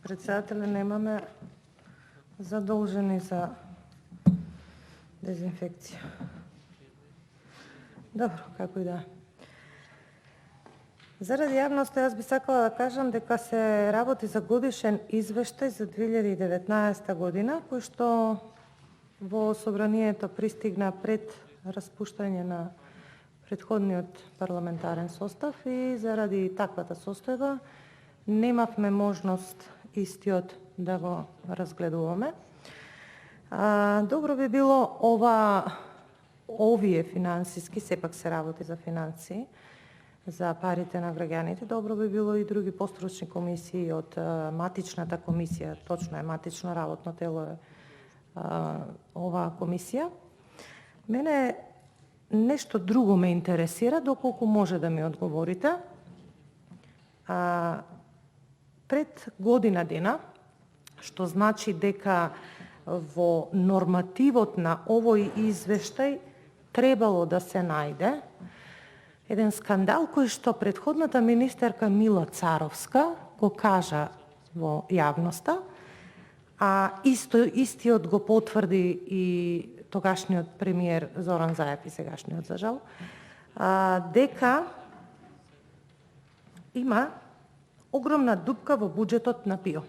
Председателя, немаме задолжени за дезинфекција. Добро, како и да. Заради јавноста, јас би сакала да кажам дека се работи за годишен извештај за 2019 година, кој што во собранието пристигна пред распуштање на претходниот парламентарен состав и заради таквата состојба немавме можност истиот да го разгледуваме. Добро би било овие финансиски, сепак се работи за финансии, за парите на граѓаните, добро би било и други постручни комисии од матичната комисија, точно е матично работно тело е оваа комисија. Мене нешто друго ме интересира, доколку може да ми одговорите. Пред година дена, што значи дека во нормативот на овој извештај требало да се најде еден скандал кој што претходната министерка Мила Царовска го кажа во јавноста, а истиот го потврди и тогашниот премиер Зоран Заев и сегашниот за жал, дека има огромна дупка во буџетот на ПИО.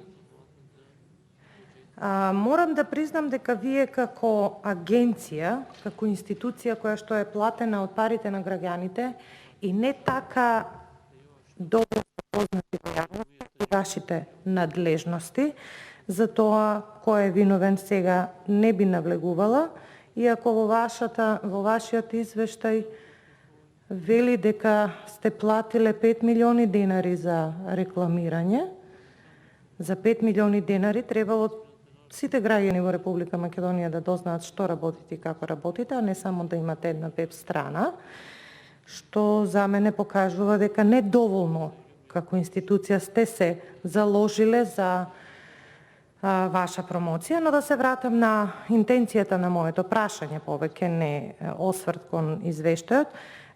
Морам да признам дека вие како агенција, како институција која што е платена од парите на граѓаните и не така добро познати во јавноста и вашите надлежности, за тоа кој е виновен сега не би навлегувала, иако во вашиот извештај вели дека сте платиле 5 милиони денари за рекламирање. За 5 милиони денари требало сите граѓани во Република Македонија да дознаат што работите и како работите, а не само да имате една веб страна, што за мене покажува дека недоволно како институција сте се заложиле за ваша промоција, но да се вратам на интенцијата на моето прашање, повеќе не осврт кон извештајот.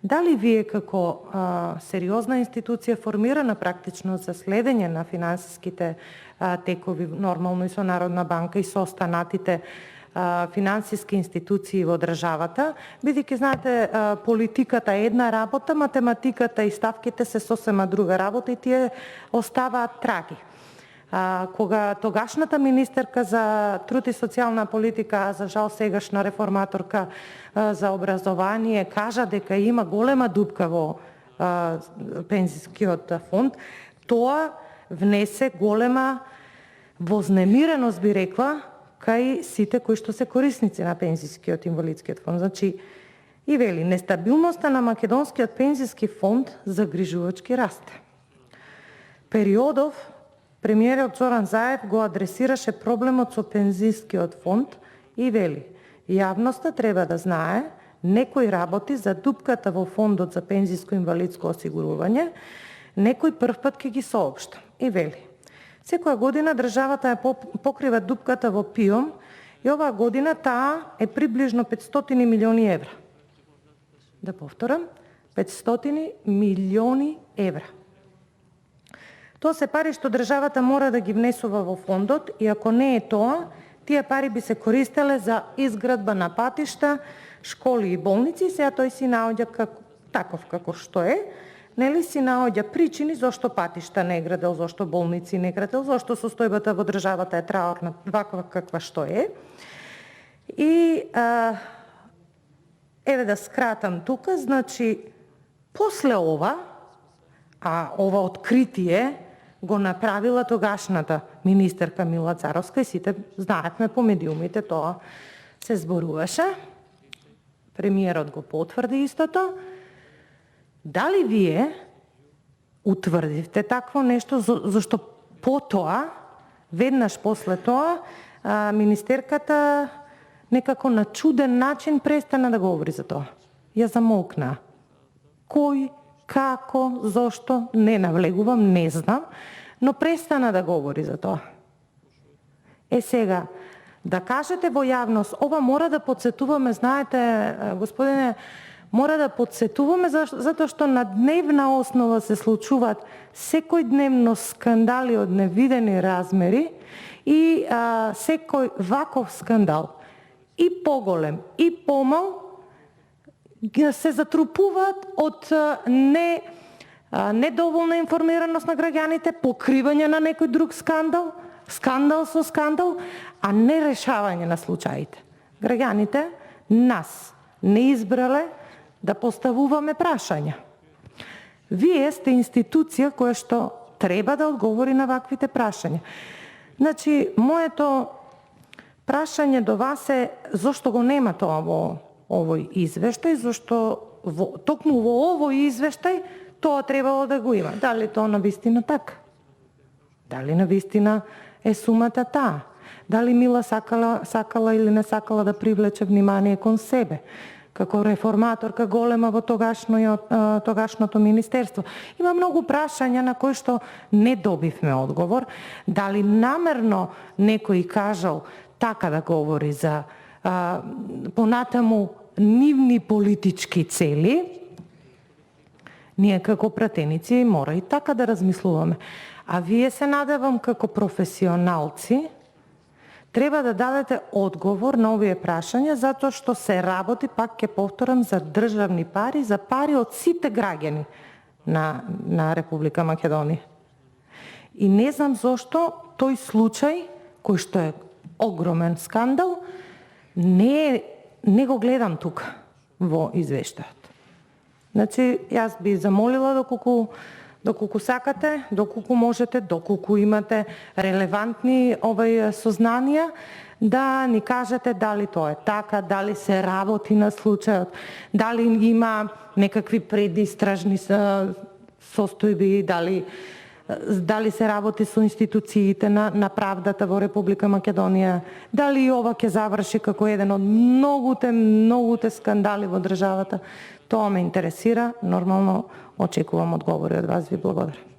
Дали вие како сериозна институција формирана практично за следење на финансиските текови, нормално и со Народна банка и со останатите финансиски институции во државата, бидејќи знаете политиката е една работа, математиката и ставките се сосема друга работа и тие оставаат траги. Кога тогашната министерка за труд и социјална политика, а за жал сегашна реформаторка за образование, кажа дека има голема дупка во пензискиот фонд, тоа внесе голема вознемиреност, би рекла, кај сите кои што се корисници на пензискиот инвалидскиот фонд. Значи, и вели, нестабилноста на македонскиот пензиски фонд загрижувачки расте. Периодов премиерот Зоран Заев го адресираше проблемот со пензискиот фонд и вели: јавноста треба да знае некој работи за дупката во фондот за пензиско инвалидско осигурување, некој првпат ќе ги соопшта. И вели: секоја година државата ја покрива дупката во ПИО и оваа година таа е приближно 500 милиони евра. Да повторам, 500 милиони евра. Тоа се пари што државата мора да ги внесува во фондот и ако не е тоа, тие пари би се користеле за изградба на патишта, школи и болници, сега тој си наоѓа таков како што е, нели си наоѓа причини зошто патишта не е градел, зошто болници не е градел, зошто состојбата во државата е траорна, ваква каква што е. И еве да скратам тука, значи после ова, а ова откритие го направила тогашната министерка Мила Царовска и сите знаевме по медиумите, тоа се зборуваше. Премиерот го потврди истото. Дали вие утврдивте такво нешто, зашто потоа, веднаш после тоа, министерката некако на чуден начин престана да говори за тоа. Ја замолкна. Кој, како, зошто, не навлегувам, не знам, но престана да говори за тоа. Сега, да кажете во јавност, ова мора да подсетуваме, знаете, господине Мора да подсетуваме затоа што на дневна основа се случуваат секојдневно скандали од невидени размери и секој ваков скандал и поголем и помал се затрупуваат од недоволна информираност на граѓаните, покривање на некој друг скандал, скандал со скандал, а не решавање на случаите. Граѓаните нас не избрале да поставуваме прашања. Вие сте институција која што треба да одговори на ваквите прашања. Значи, моето прашање до вас е зошто го нема тоа во овој извештај, зашто токму во овој извештај тоа требало да го има. Дали тоа навистина така? Дали навистина е сумата таа? Дали Мила сакала или не сакала да привлече внимание кон себе? Како реформаторка голема во тогашното министерство. Има многу прашања на кои што не добивме одговор. Дали намерно некој кажал така да говори за понатаму нивни политички цели, ние како пратеници мора и така да размислуваме. А вие се надевам како професионалци треба да дадете одговор на овие прашања затоа што се работи, пак ќе повторам, за државни пари, за пари од сите граѓани на Република Македонија. И не знам зошто тој случај, кој што е огромен скандал, не го гледам тука во извештајот. Значи, јас би замолила доколку сакате, доколку можете, доколку имате релевантни сознанија, да ни кажете дали тоа е така, дали се работи на случајот, дали има некакви предистражни состојби, дали се работи со институциите на правдата во Република Македонија, дали ова ќе заврши како еден од многуте скандали во државата. Тоа ме интересира, нормално очекувам одговори од вас. Ви благодарам.